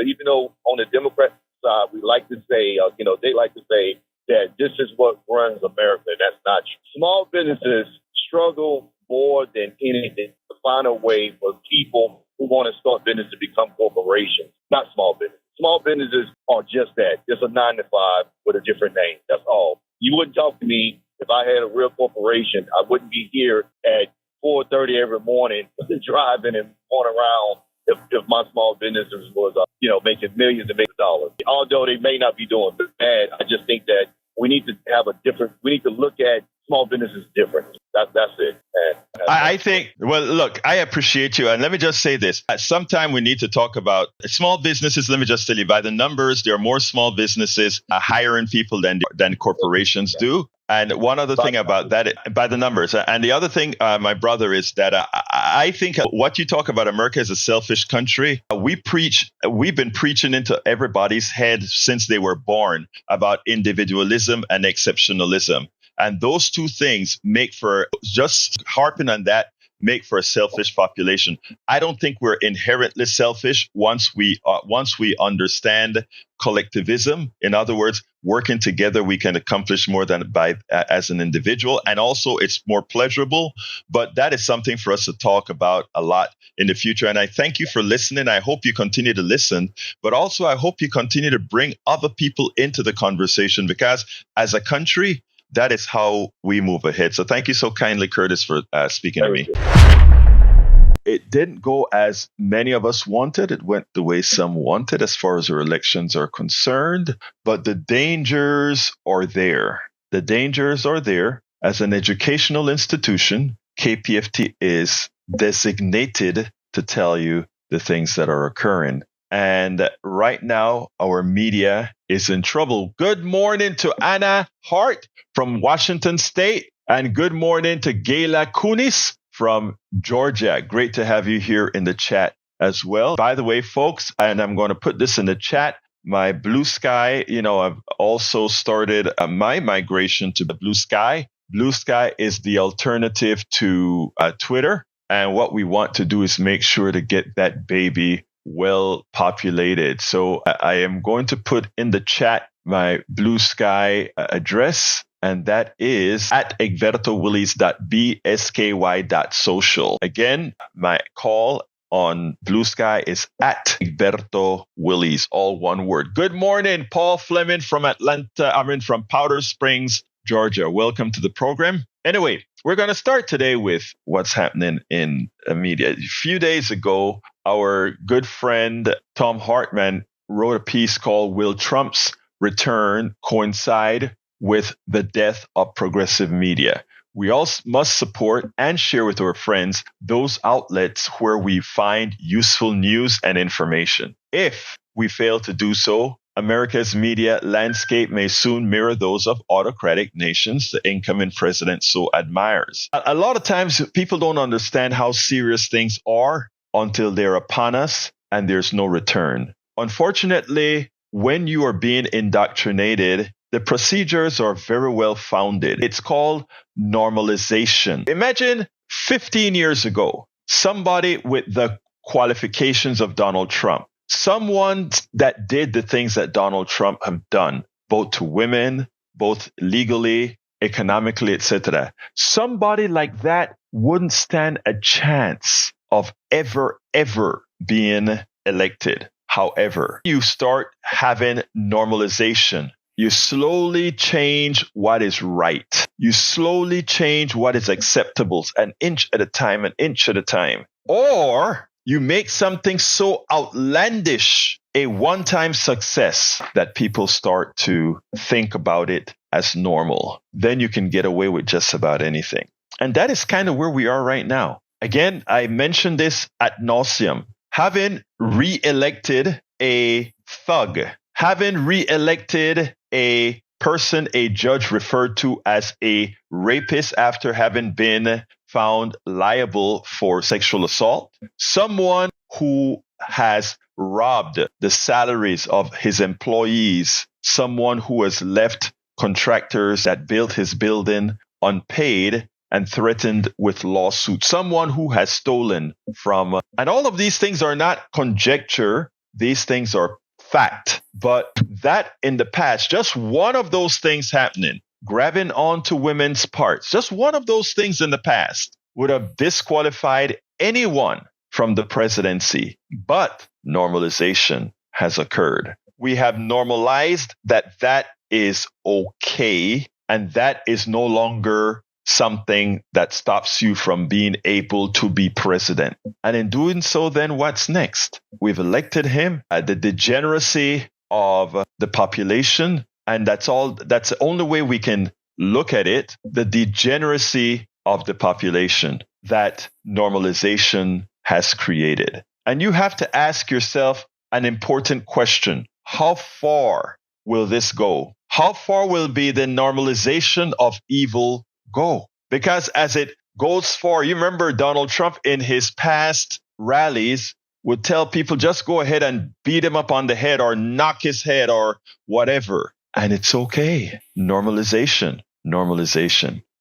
even though on the Democrat side, we like to say, they like to say that this is what runs America. That's not true. Small businesses struggle more than anything to find a way for people who want to start business to become corporations, not small business. Small businesses are just that, just a 9-to-5 with a different name. That's all. You wouldn't talk to me if I had a real corporation. I wouldn't be here at 4:30 every morning driving and going around if my small businesses was, making millions and millions of dollars. Although they may not be doing bad, I just think that we need to look at small businesses different. That's it. I think, well, look, I appreciate you. And let me just say this. At some time, we need to talk about small businesses. Let me just tell you, by the numbers, there are more small businesses hiring people than corporations do. And one other thing about that, by the numbers. And the other thing, my brother, is that I think what you talk about America as a selfish country, we've been preaching into everybody's head since they were born about individualism and exceptionalism. And those two things make for, just harping on that, make for a selfish population. I don't think we're inherently selfish once we understand collectivism. In other words, working together, we can accomplish more than as an individual. And also it's more pleasurable. But that is something for us to talk about a lot in the future. And I thank you for listening. I hope you continue to listen, but also I hope you continue to bring other people into the conversation, because as a country, that is how we move ahead. So thank you so kindly, Curtis, for speaking to me. It didn't go as many of us wanted. It went the way some wanted as far as our elections are concerned. But the dangers are there. The dangers are there. As an educational institution, KPFT is designated to tell you the things that are occurring. And right now, our media is in trouble. Good morning to Anna Hart from Washington State. And good morning to Gayla Kunis from Georgia. Great to have you here in the chat as well. By the way, folks, and I'm going to put this in the chat, my Blue Sky, I've also started my migration to Blue Sky. Blue Sky is the alternative to Twitter. And what we want to do is make sure to get that baby well populated. So I am going to put in the chat my Blue Sky address, and that is at egbertowillies.bsky.social. Again, my call on Blue Sky is at Egberto Willies, all one word. Good morning, Paul Fleming from from Powder Springs, Georgia. Welcome to the program. Anyway, we're going to start today with what's happening in media. A few days ago, our good friend Tom Hartman wrote a piece called "Will Trump's Return Coincide with the Death of Progressive Media?" We all must support and share with our friends those outlets where we find useful news and information. If we fail to do so, America's media landscape may soon mirror those of autocratic nations the incoming president so admires. A lot of times people don't understand how serious things are until they're upon us and there's no return. Unfortunately, when you are being indoctrinated, the procedures are very well founded. It's called normalization. Imagine 15 years ago, somebody with the qualifications of Donald Trump, someone that did the things that Donald Trump have done, both to women, both legally, economically, etc. Somebody like that wouldn't stand a chance of ever being elected. However, you start having normalization. You slowly change what is right. You slowly change what is acceptable, an inch at a time. Or you make something so outlandish a one-time success that people start to think about it as normal. Then you can get away with just about anything. And that is kind of where we are right now. Again, I mentioned this ad nauseum. Having re-elected a thug, having re-elected a person a judge referred to as a rapist after having been found liable for sexual assault, someone who has robbed the salaries of his employees, someone who has left contractors that built his building unpaid and threatened with lawsuits, someone who has stolen from, and all of these things are not conjecture, these things are fact. But that in the past, just one of those things happening, grabbing onto women's parts, just one of those things in the past would have disqualified anyone from the presidency. But normalization has occurred. We have normalized that is okay, and that is no longer something that stops you from being able to be president. And in doing so, then what's next? We've elected him. The degeneracy of the population, and that's the only way we can look at it, the degeneracy of the population that normalization has created. And you have to ask yourself an important question. How far will this go? How far will be the normalization of evil go? Because as it goes far, you remember Donald Trump in his past rallies would tell people just go ahead and beat him up on the head or knock his head or whatever. And it's okay. Normalization.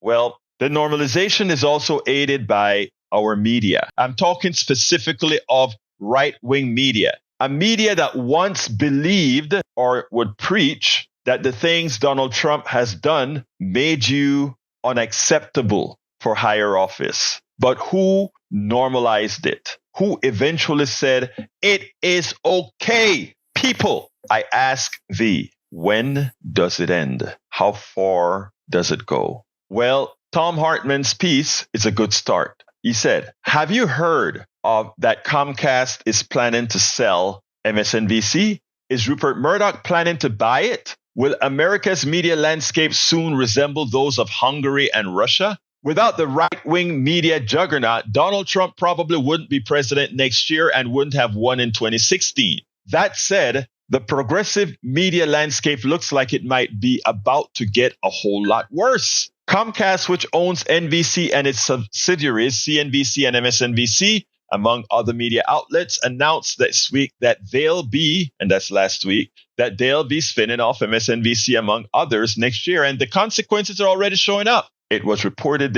Well, the normalization is also aided by our media. I'm talking specifically of right-wing media. A media that once believed or would preach that the things Donald Trump has done made you unacceptable for higher office, but who normalized it? Who eventually said, it is okay. People, I ask thee, when does it end? How far does it go? Well, Tom Hartman's piece is a good start. He said, have you heard of that Comcast is planning to sell MSNBC? Is Rupert Murdoch planning to buy it? Will America's media landscape soon resemble those of Hungary and Russia? Without the right-wing media juggernaut, Donald Trump probably wouldn't be president next year and wouldn't have won in 2016. That said, the progressive media landscape looks like it might be about to get a whole lot worse. Comcast, which owns NBC and its subsidiaries, CNBC and MSNBC, among other media outlets, announced this week that they'll be, and that's last week, that they'll be spinning off MSNBC among others next year. And the consequences are already showing up. It was reported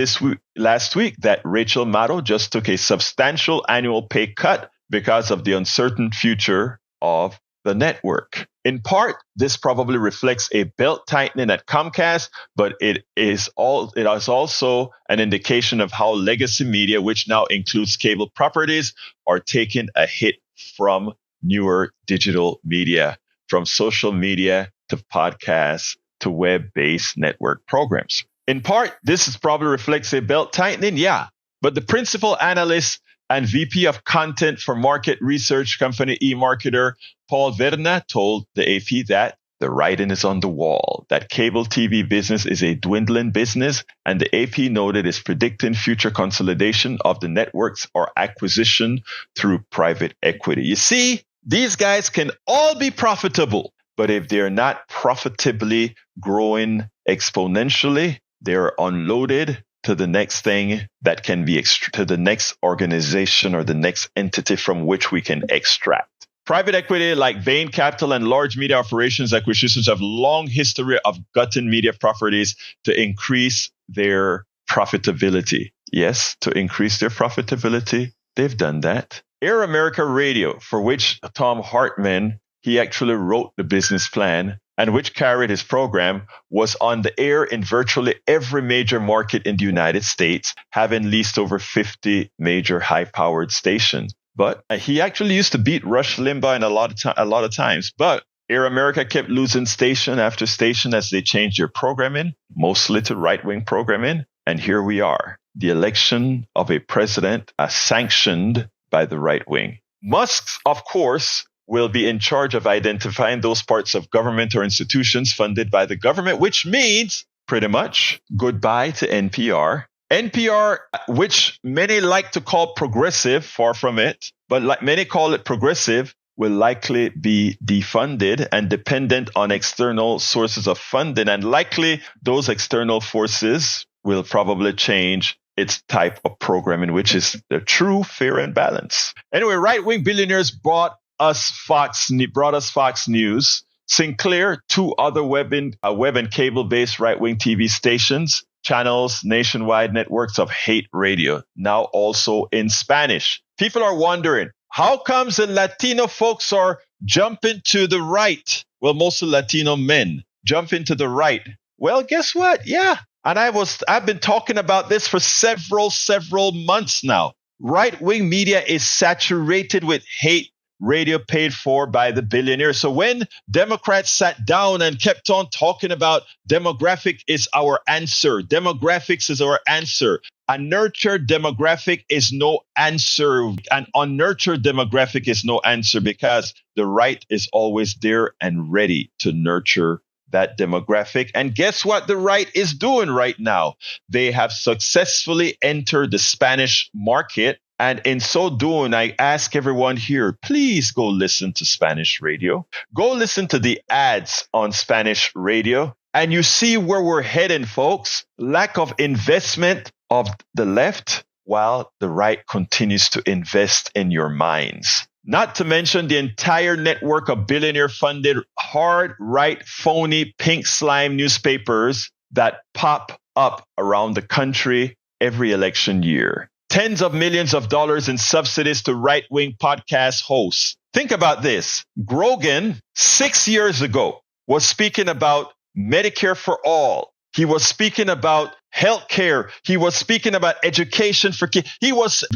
last week that Rachel Maddow just took a substantial annual pay cut because of the uncertain future of the network. In part, this probably reflects a belt tightening at Comcast, but it is also an indication of how legacy media, which now includes cable properties, are taking a hit from newer digital media, from social media to podcasts to web-based network programs. In part, this is probably reflects a belt tightening, yeah, but the principal analyst and VP of content for market research company eMarketer, Paul Verna, told the AP that the writing is on the wall, that cable TV business is a dwindling business, and the AP noted is predicting future consolidation of the networks or acquisition through private equity. You see, these guys can all be profitable, but if they're not profitably growing exponentially, they're unloaded to the next thing that can be to the next organization or the next entity from which we can extract. Private equity like Bain Capital and large media operations acquisitions have long history of gutting media properties to increase their profitability. Yes, to increase their profitability, they've done that. Air America Radio, for which Tom Hartman, he actually wrote the business plan and which carried his program, was on the air in virtually every major market in the United States, having leased over 50 major high-powered stations. But he actually used to beat Rush Limbaugh in a lot of times. But Air America kept losing station after station as they changed their programming, mostly to right-wing programming. And here we are, the election of a president sanctioned by the right wing. Musk, of course, will be in charge of identifying those parts of government or institutions funded by the government, which means pretty much goodbye to NPR. NPR, which many like to call progressive, far from it, but like many call it progressive, will likely be defunded and dependent on external sources of funding. And likely those external forces will probably change its type of programming, which is the true fair and balance. Anyway, right-wing billionaires brought us Fox News, Sinclair, two other web and cable-based right-wing TV stations, channels, nationwide networks of hate radio, now also in Spanish. People are wondering, how comes the Latino folks are jumping to the right? Well, mostly Latino men jumping to the right. Well, guess what? Yeah. And I've been talking about this for several months now. Right-wing media is saturated with hate radio paid for by the billionaires. So when Democrats sat down and kept on talking about demographic is our answer, demographics is our answer, a nurtured demographic is no answer. An unnurtured demographic is no answer because the right is always there and ready to nurture that demographic. And guess what the right is doing right now? They have successfully entered the Spanish market. And in so doing, I ask everyone here, please go listen to Spanish radio. Go listen to the ads on Spanish radio. And you see where we're heading, folks. Lack of investment of the left while the right continues to invest in your minds. Not to mention the entire network of billionaire-funded, hard, right, phony, pink slime newspapers that pop up around the country every election year. Tens of millions of dollars in subsidies to right-wing podcast hosts. Think about this. Grogan, 6 years ago, was speaking about Medicare for all. He was speaking about healthcare. He was speaking about education for kids.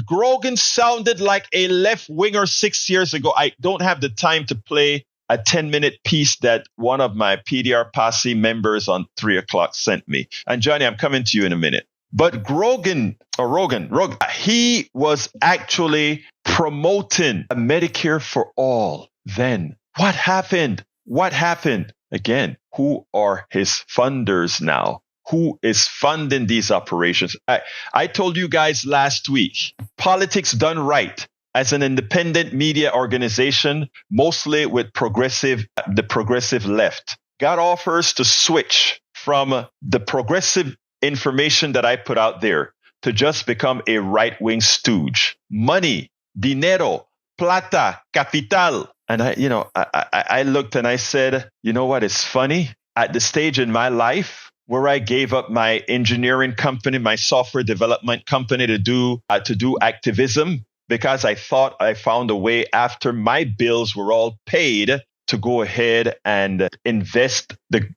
Grogan sounded like a left-winger 6 years ago. I don't have the time to play a 10-minute piece that one of my PDR posse members on 3 o'clock sent me. And Johnny, I'm coming to you in a minute. But Rogan, he was actually promoting a Medicare for all. Then what happened? Again, who are his funders now? Who is funding these operations? I told you guys last week, Politics Done Right, as an independent media organization, mostly with the progressive left, got offers to switch from the progressive information that I put out there to just become a right-wing stooge. Money, dinero, plata, capital. And I looked and I said, you know what is funny? At the stage in my life where I gave up my engineering company, my software development company to do activism, because I thought I found a way after my bills were all paid to go ahead and invest the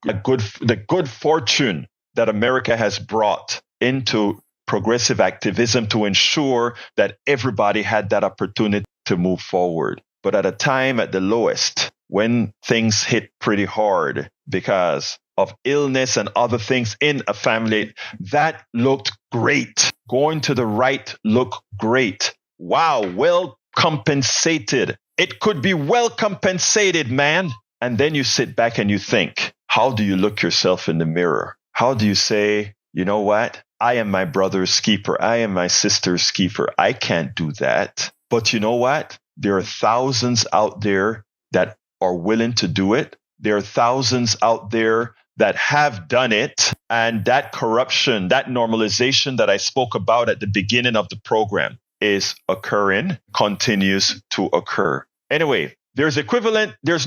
good fortune that America has brought into progressive activism to ensure that everybody had that opportunity to move forward. But at a time at the lowest, when things hit pretty hard because of illness and other things in a family, that looked great. Going to the right looked great. Wow, well compensated. It could be well compensated, man. And then you sit back and you think, how do you look yourself in the mirror? How do you say, you know what? I am my brother's keeper. I am my sister's keeper. I can't do that. But you know what? There are thousands out there that are willing to do it. There are thousands out there that have done it. And that corruption, that normalization that I spoke about at the beginning of the program is occurring, continues to occur. Anyway, there's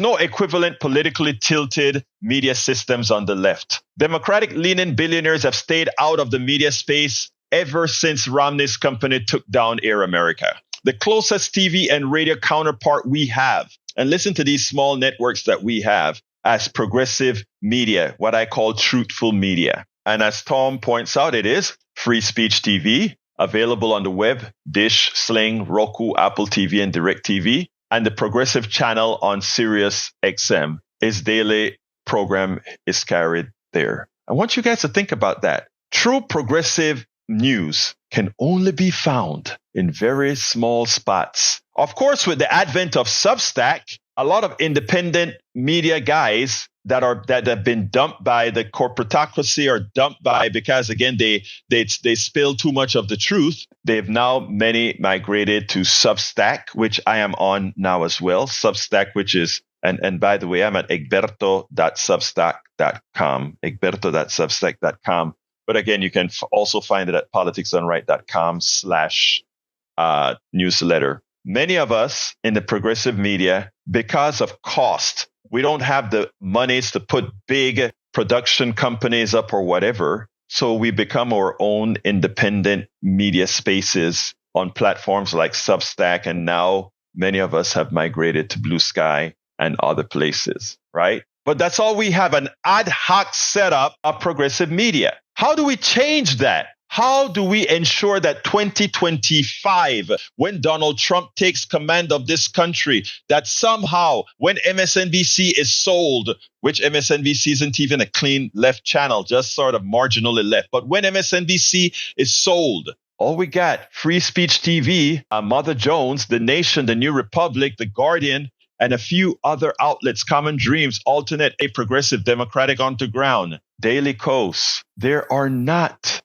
no equivalent politically tilted media systems on the left. Democratic-leaning billionaires have stayed out of the media space ever since Romney's company took down Air America. The closest TV and radio counterpart we have, and listen to these small networks that we have as progressive media, what I call truthful media. And as Tom points out, it is Free Speech TV, available on the web, Dish, Sling, Roku, Apple TV, and DirecTV. And the progressive channel on Sirius XM. His daily program is carried there. I want you guys to think about that. True progressive news can only be found in very small spots. Of course, with the advent of Substack, a lot of independent media guys that have been dumped by the corporatocracy or dumped by because again they spill too much of the truth. They've now many migrated to Substack, which I am on now as well. Substack, which is and by the way, I'm at egberto.substack.com. But again, you can also find it at politicsdoneright.com/newsletter. Many of us in the progressive media, because of cost, we don't have the monies to put big production companies up or whatever. So we become our own independent media spaces on platforms like Substack. And now many of us have migrated to Blue Sky and other places, right? But that's all we have, an ad hoc setup of progressive media. How do we change that? How do we ensure that 2025, when Donald Trump takes command of this country, that somehow when MSNBC is sold, which MSNBC isn't even a clean left channel, just sort of marginally left. But when MSNBC is sold, all we got, Free Speech TV, Mother Jones, The Nation, The New Republic, The Guardian, and a few other outlets, Common Dreams, Alternate, A Progressive, Democratic on the Ground, Daily Kos. There are not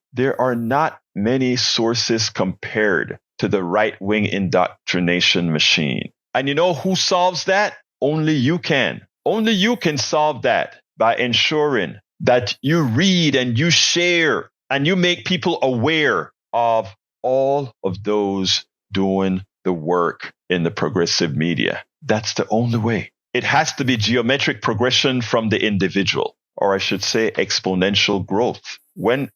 many sources compared to the right-wing indoctrination machine. And you know who solves that? Only you can. Only you can solve that by ensuring that you read and you share and you make people aware of all of those doing the work in the progressive media. That's the only way. It has to be geometric progression from the individual, or I should say exponential growth. If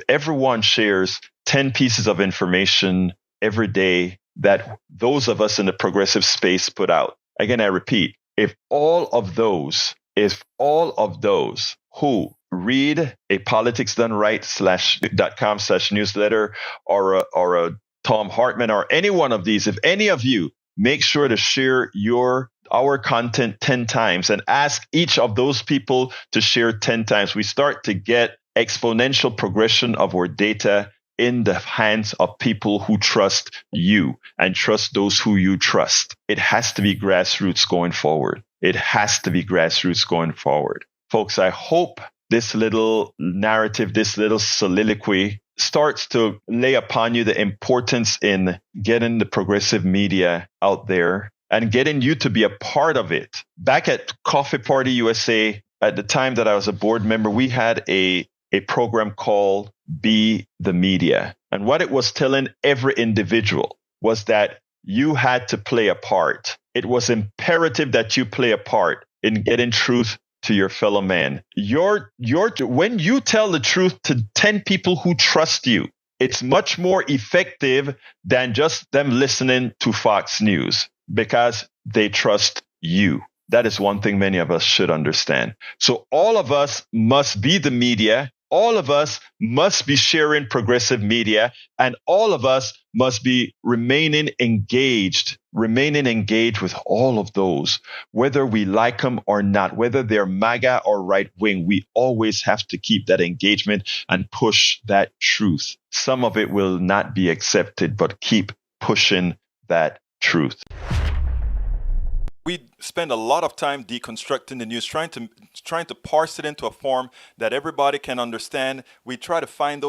everyone shares 10 pieces of information every day that those of us in the progressive space put out. Again, I repeat, if all of those who read a politicsdoneright.com/newsletter or a Tom Hartman or any one of these, if any of you make sure to share our content 10 times and ask each of those people to share 10 times, we start to get exponential progression of our data in the hands of people who trust you and trust those who you trust. It has to be grassroots going forward. It has to be grassroots going forward. Folks, I hope this little narrative, this little soliloquy starts to lay upon you the importance in getting the progressive media out there and getting you to be a part of it. Back at Coffee Party USA, at the time that I was a board member, we had a program called Be the Media. And what it was telling every individual was that you had to play a part. It was imperative that you play a part in getting truth to your fellow man. When you tell the truth to 10 people who trust you, it's much more effective than just them listening to Fox News because they trust you. That is one thing many of us should understand. So all of us must be the media. All of us must be sharing progressive media, and all of us must be remaining engaged with all of those, whether we like them or not, whether they're MAGA or right wing. We always have to keep that engagement and push that truth. Some of it will not be accepted, but keep pushing that truth. We spend a lot of time deconstructing the news, trying to parse it into a form that everybody can understand. We try to find those